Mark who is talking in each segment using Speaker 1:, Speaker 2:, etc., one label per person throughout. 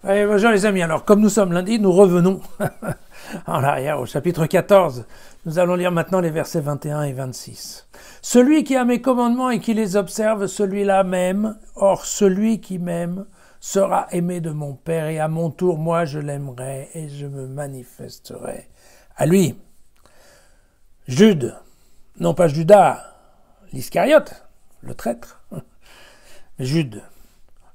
Speaker 1: Allez, bonjour les amis, alors comme nous sommes lundi, nous revenons en arrière au chapitre 14. Nous allons lire maintenant les versets 21 et 26. « Celui qui a mes commandements et qui les observe, celui-là m'aime. Or, celui qui m'aime sera aimé de mon Père, et à mon tour, moi, je l'aimerai et je me manifesterai à lui. » Jude, non pas Judas, l'Iscariote, le traître, mais Jude.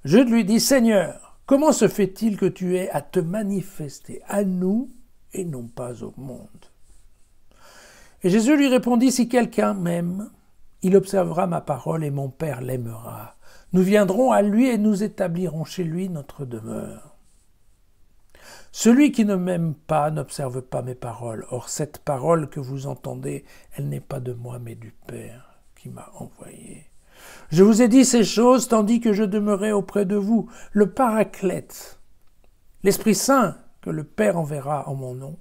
Speaker 1: Jude lui dit « Seigneur, comment se fait-il que tu aies à te manifester à nous et non pas au monde ?» Et Jésus lui répondit « Si quelqu'un m'aime, il observera ma parole et mon Père l'aimera. Nous viendrons à lui et nous établirons chez lui notre demeure. Celui qui ne m'aime pas n'observe pas mes paroles. Or cette parole que vous entendez, elle n'est pas de moi mais du Père qui m'a envoyé. Je vous ai dit ces choses tandis que je demeurais auprès de vous. Le Paraclète, l'Esprit Saint que le Père enverra en mon nom,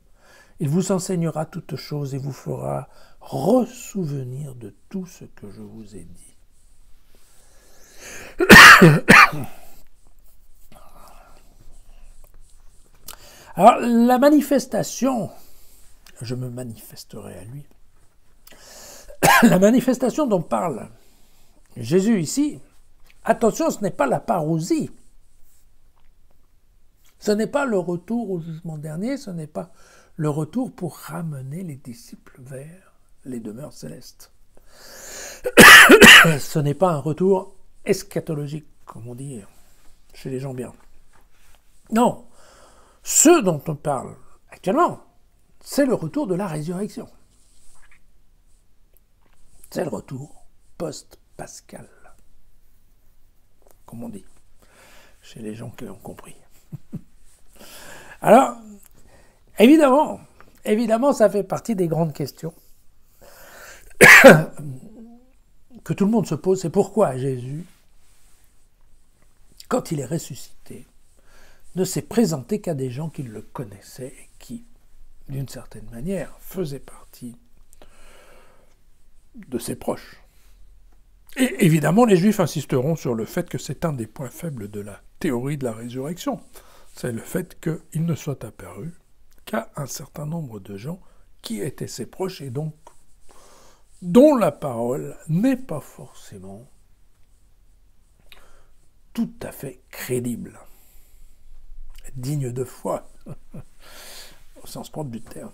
Speaker 1: il vous enseignera toutes choses et vous fera ressouvenir de tout ce que je vous ai dit. Alors, la manifestation, je me manifesterai à lui, la manifestation dont parle Jésus ici, attention, ce n'est pas la parousie. Ce n'est pas le retour au jugement dernier, ce n'est pas le retour pour ramener les disciples vers les demeures célestes. Ce n'est pas un retour eschatologique, comme on dit chez les gens bien. Non, ce dont on parle actuellement, c'est le retour de la résurrection. C'est le retour post-pascal, comme on dit, chez les gens qui ont compris. Alors, évidemment, ça fait partie des grandes questions que tout le monde se pose. C'est pourquoi Jésus, quand il est ressuscité, ne s'est présenté qu'à des gens qui le connaissaient et qui, d'une certaine manière, faisaient partie de ses proches. Et évidemment, les Juifs insisteront sur le fait que c'est un des points faibles de la théorie de la résurrection. C'est le fait qu'il ne soit apparu qu'à un certain nombre de gens qui étaient ses proches et donc dont la parole n'est pas forcément tout à fait crédible, digne de foi, au sens propre du terme.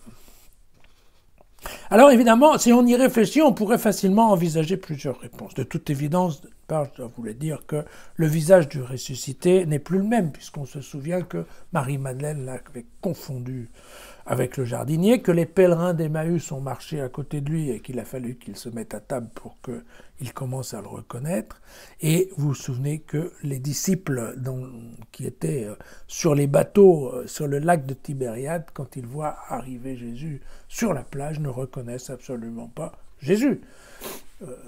Speaker 1: Alors évidemment, si on y réfléchit, on pourrait facilement envisager plusieurs réponses. De toute évidence, d'une part, je dois vous le dire que le visage du ressuscité n'est plus le même, puisqu'on se souvient que Marie-Madeleine l'avait confondu avec le jardinier, que les pèlerins d'Emmaüs ont marché à côté de lui et qu'il a fallu qu'il se mette à table pour qu'il commence à le reconnaître. Et vous vous souvenez que les disciples qui étaient sur les bateaux sur le lac de Tibériade, quand ils voient arriver Jésus sur la plage, ne reconnaissent absolument pas Jésus.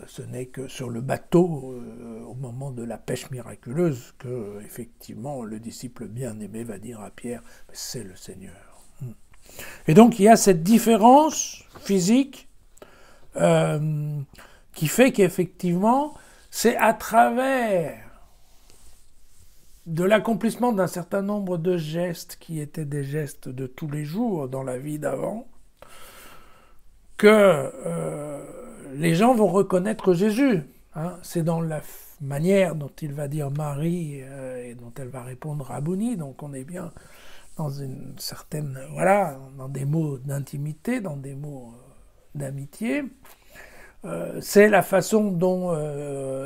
Speaker 1: Ce n'est que sur le bateau, au moment de la pêche miraculeuse, que effectivement le disciple bien-aimé va dire à Pierre « c'est le Seigneur ». Et donc il y a cette différence physique qui fait qu'effectivement, c'est à travers de l'accomplissement d'un certain nombre de gestes qui étaient des gestes de tous les jours dans la vie d'avant que les gens vont reconnaître Jésus. Hein. C'est dans la manière dont il va dire Marie et dont elle va répondre Rabouni, donc on est bien dans une certaine, voilà, dans des mots d'intimité, dans des mots d'amitié. C'est la façon dont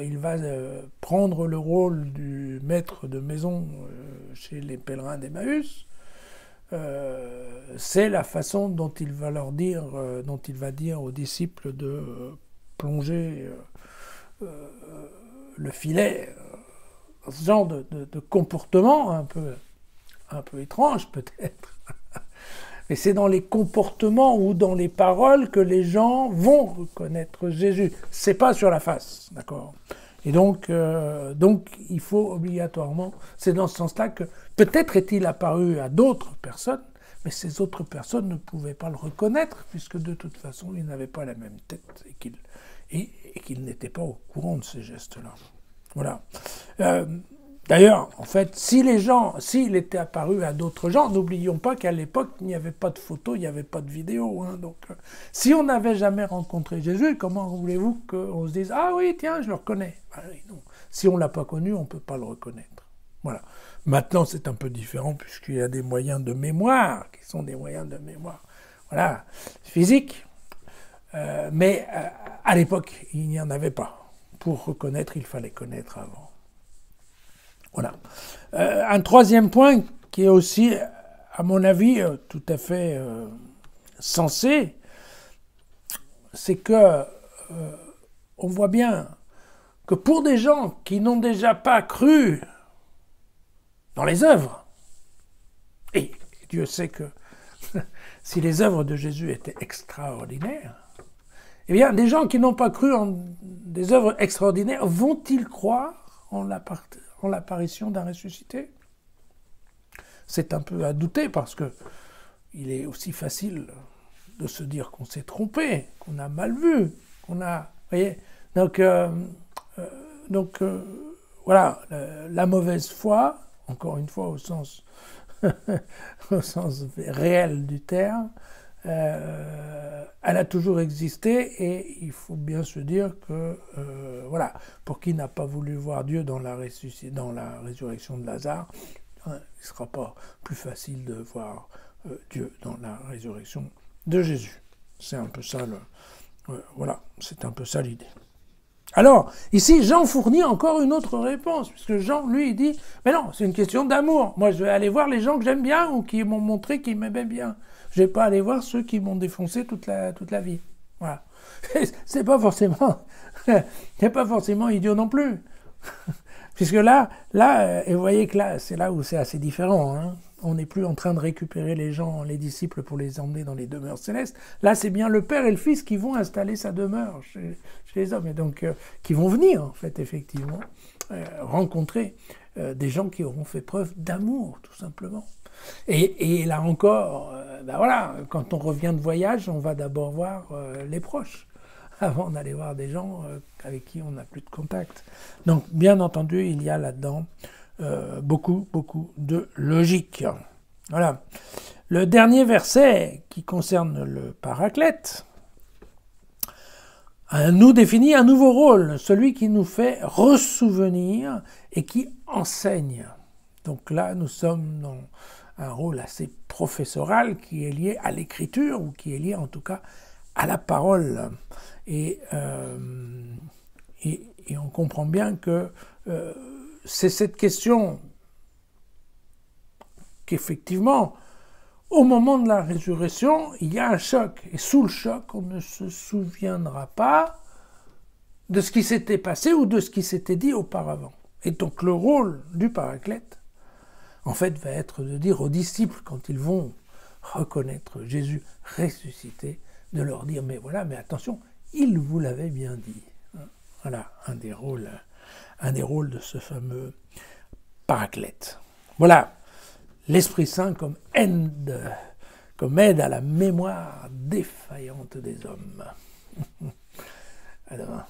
Speaker 1: il va prendre le rôle du maître de maison chez les pèlerins d'Emmaüs. C'est la façon dont il va leur dire, dont il va dire aux disciples de plonger le filet, ce genre de comportement un peu étrange peut-être. Mais c'est dans les comportements ou dans les paroles que les gens vont reconnaître Jésus. C'est pas sur la face, d'accord ? Et donc il faut obligatoirement, c'est dans ce sens-là que peut-être est-il apparu à d'autres personnes, mais ces autres personnes ne pouvaient pas le reconnaître, puisque de toute façon, il n'avait pas la même tête et qu'il n'était pas au courant de ces gestes-là. Voilà. D'ailleurs, en fait, s'il était apparu à d'autres gens, n'oublions pas qu'à l'époque, il n'y avait pas de photos, il n'y avait pas de vidéos. Hein, donc, si on n'avait jamais rencontré Jésus, comment voulez-vous qu'on se dise « Ah oui, tiens, je le reconnais ». Ben, non. Si on ne l'a pas connu, on ne peut pas le reconnaître. Voilà. Maintenant, c'est un peu différent puisqu'il y a des moyens de mémoire, qui sont des moyens de mémoire, voilà, physiques. Mais à l'époque, il n'y en avait pas. Pour reconnaître, il fallait connaître avant. Voilà. Un troisième point qui est aussi, à mon avis, tout à fait sensé, c'est que on voit bien que pour des gens qui n'ont déjà pas cru dans les œuvres, et Dieu sait que si les œuvres de Jésus étaient extraordinaires, eh bien, des gens qui n'ont pas cru en des œuvres extraordinaires, vont-ils croire en l'apparition d'un ressuscité? C'est un peu à douter parce que il est aussi facile de se dire qu'on s'est trompé, qu'on a mal vu, qu'on a... Voyez, donc, voilà, la mauvaise foi, encore une fois au sens, au sens réel du terme, elle a toujours existé et il faut bien se dire que, voilà, pour qui n'a pas voulu voir Dieu dans la résurrection de Lazare, il ne sera pas plus facile de voir Dieu dans la résurrection de Jésus. C'est un peu ça voilà, c'est un peu ça l'idée. Alors, ici, Jean fournit encore une autre réponse, puisque Jean, lui, il dit, mais non, c'est une question d'amour. Moi, je vais aller voir les gens que j'aime bien ou qui m'ont montré qu'ils m'aimaient bien. Je vais pas aller voir ceux qui m'ont défoncé toute la vie. Voilà. C'est pas forcément idiot non plus. Puisque là, et vous voyez que là, c'est là où c'est assez différent, hein. On n'est plus en train de récupérer les gens, les disciples, pour les emmener dans les demeures célestes. Là, c'est bien le Père et le Fils qui vont installer sa demeure chez les hommes, et donc qui vont venir, en fait, effectivement, rencontrer des gens qui auront fait preuve d'amour, tout simplement. Et là encore, ben voilà, quand on revient de voyage, on va d'abord voir les proches, avant d'aller voir des gens avec qui on n'a plus de contact. Donc, bien entendu, il y a là-dedans beaucoup de logique. Voilà. Le dernier verset qui concerne le Paraclète nous définit un nouveau rôle, celui qui nous fait ressouvenir et qui enseigne. Donc là, nous sommes dans un rôle assez professoral qui est lié à l'écriture, ou qui est lié en tout cas à la parole. Et on comprend bien que c'est cette question qu'effectivement, au moment de la résurrection, il y a un choc. Et sous le choc, on ne se souviendra pas de ce qui s'était passé ou de ce qui s'était dit auparavant. Et donc le rôle du Paraclète, en fait, va être de dire aux disciples, quand ils vont reconnaître Jésus ressuscité, de leur dire, mais voilà, mais attention, il vous l'avait bien dit. Voilà, un des rôles de ce fameux Paraclète. Voilà, l'Esprit Saint comme aide à la mémoire défaillante des hommes. À demain.